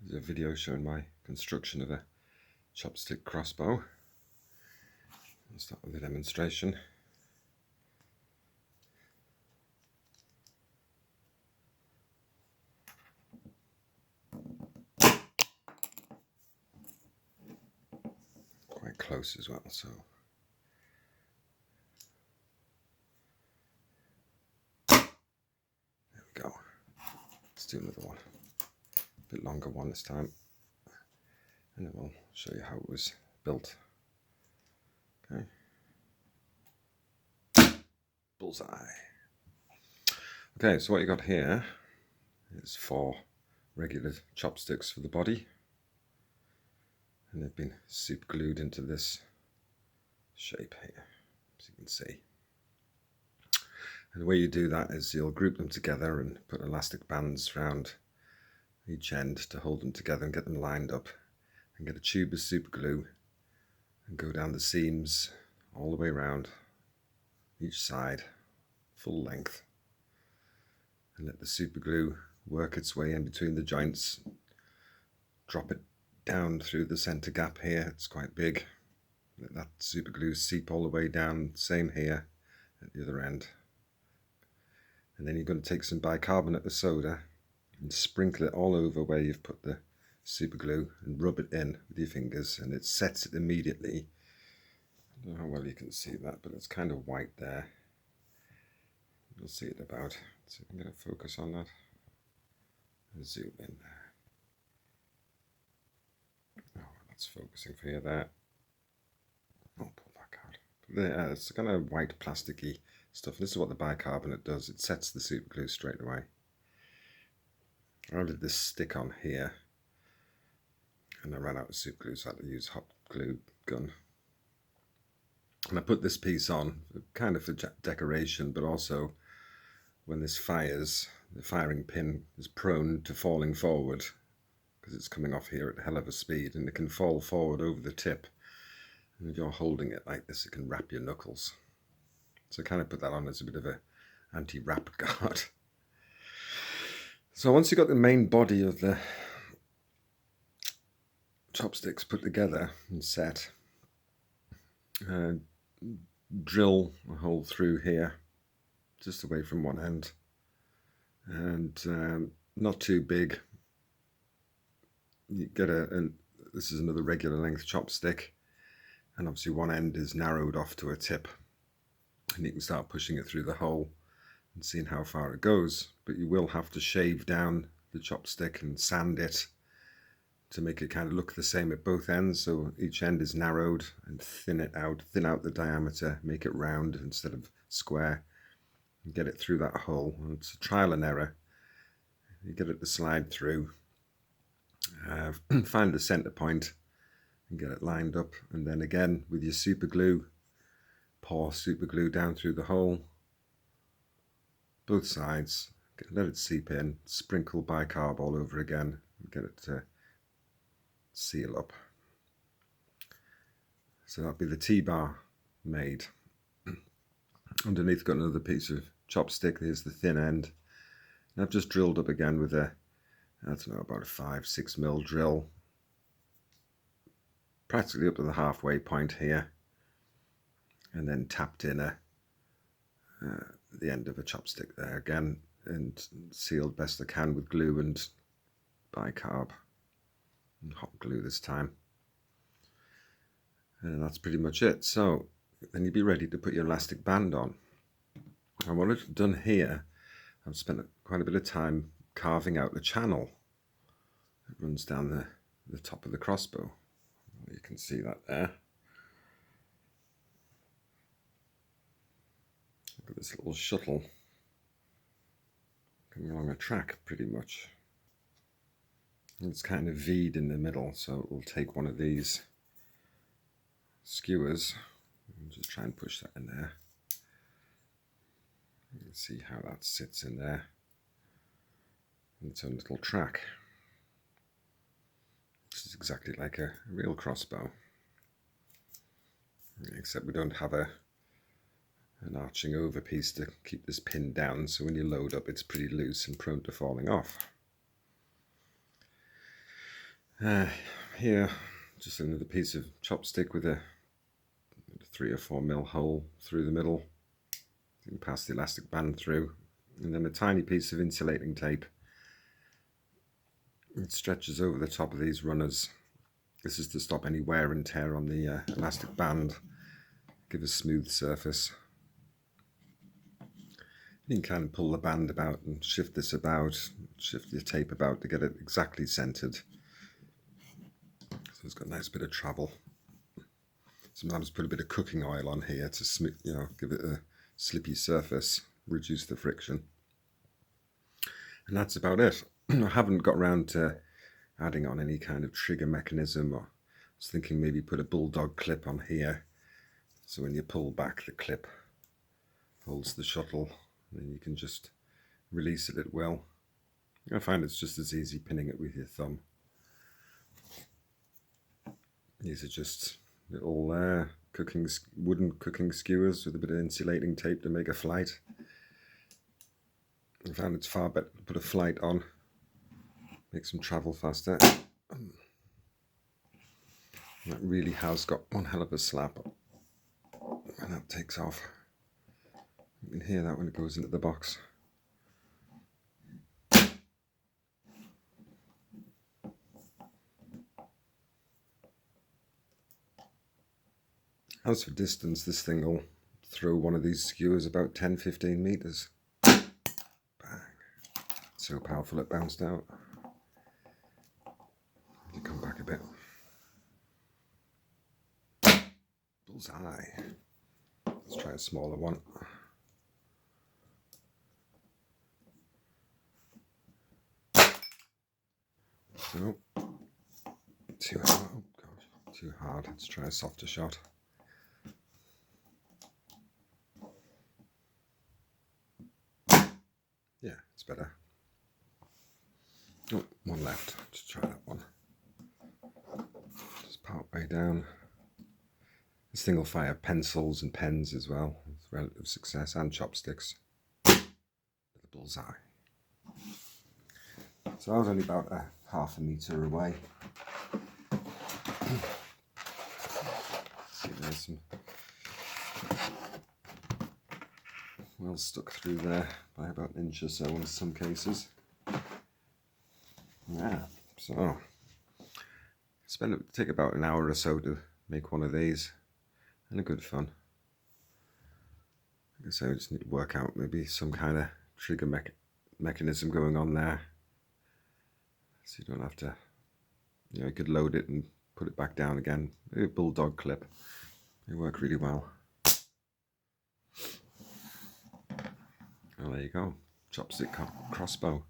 There's a video showing my construction of a chopstick crossbow. I'll start with the demonstration. Quite close as well, so there we go. Let's do another one, a bit longer one this time, and then we'll show you how it was built. Okay. Bullseye. Okay, so what you got here is 4 regular chopsticks for the body, and they've been super glued into this shape here, as you can see. And the way you do that is you'll group them together and put elastic bands around each end to hold them together and get them lined up, and get a tube of super glue and go down the seams all the way around each side, full length, and let the super glue work its way in between the joints. Drop it down through the center gap here, it's quite big. Let that super glue seep all the way down, same here at the other end. And then you're going to take some bicarbonate of soda and sprinkle it all over where you've put the super glue and rub it in with your fingers, and it sets it immediately. I don't know how well you can see that, but it's kind of white there. You'll see it about. So I'm going to focus on that and zoom in there. Oh, that's focusing for you there. I'll pull back out. There, it's kind of white plasticky stuff. This is what the bicarbonate does. It sets the super glue straight away. I did this stick on here, and I ran out of super glue, so I had to use hot glue gun. And I put this piece on kind of for decoration, but also when this fires, the firing pin is prone to falling forward because it's coming off here at a hell of a speed, and it can fall forward over the tip. And if you're holding it like this, it can wrap your knuckles. So I kind of put that on as a bit of a anti-wrap guard. So once you've got the main body of the chopsticks put together and set, drill a hole through here, just away from one end, and not too big. You get this is another regular length chopstick, and obviously one end is narrowed off to a tip, and you can start pushing it through the hole and seeing how far it goes. But you will have to shave down the chopstick and sand it to make it kind of look the same at both ends. So each end is narrowed, and thin out the diameter, make it round instead of square, and get it through that hole. And it's a trial and error. You get it to slide through, find the center point and get it lined up, and then again with your super glue, pour super glue down through the hole, both sides, let it seep in, sprinkle bicarb all over again, and get it to seal up. So that'll be the T-bar made. Underneath got another piece of chopstick. There's the thin end, and I've just drilled up again with a, I don't know, about a 5-6 mil drill, practically up to the halfway point here, and then tapped in the end of a chopstick there again, and sealed best I can with glue and bicarb and hot glue this time. And that's pretty much it. So then you'd be ready to put your elastic band on. And what I've done here, I've spent quite a bit of time carving out the channel that runs down the top of the crossbow. You can see that there. Look at this little shuttle coming along a track pretty much. And it's kind of V'd in the middle, so it will take one of these skewers and just try and push that in there. You can see how that sits in there. It's a little track. This is exactly like a real crossbow, except we don't have an arching over piece to keep this pinned down, so when you load up it's pretty loose and prone to falling off. Here, just another piece of chopstick with a 3 or 4 mil hole through the middle. You can pass the elastic band through, and then a tiny piece of insulating tape. It stretches over the top of these runners. This is to stop any wear and tear on the elastic band, give a smooth surface. You can kind of pull the band about and shift this about, shift your tape about to get it exactly centered. So it's got a nice bit of travel. Sometimes put a bit of cooking oil on here to smooth, give it a slippy surface, reduce the friction. And that's about it. I haven't got around to adding on any kind of trigger mechanism, or I was thinking maybe put a bulldog clip on here, so when you pull back the clip holds the shuttle, and then you can just release it at will. I find it's just as easy pinning it with your thumb. These are just little wooden cooking skewers with a bit of insulating tape to make a flight. I found it's far better to put a flight on, makes them travel faster. That really has got one hell of a slap, and that takes off. You can hear that when it goes into the box. As for distance, this thing will throw one of these skewers about 10-15 meters. Bang. So powerful it bounced out. You come back a bit. Bullseye. Let's try a smaller one. So, too hard. Let's try a softer shot. Yeah, it's better. Oh, one left. Let's try that one. Just part way down. This thing will fire pencils and pens as well, with relative success, and chopsticks. With a bullseye. So I was only about a half a meter away. See, there's some well stuck through there by about an inch or so in some cases. Yeah, so take about an hour or so to make one of these, and a good fun. Like I say, I just need to work out maybe some kind of trigger mechanism going on there, so you don't have to, you could load it and put it back down again. Maybe a bulldog clip, they work really well. Well, there you go, Chopstick Crossbow.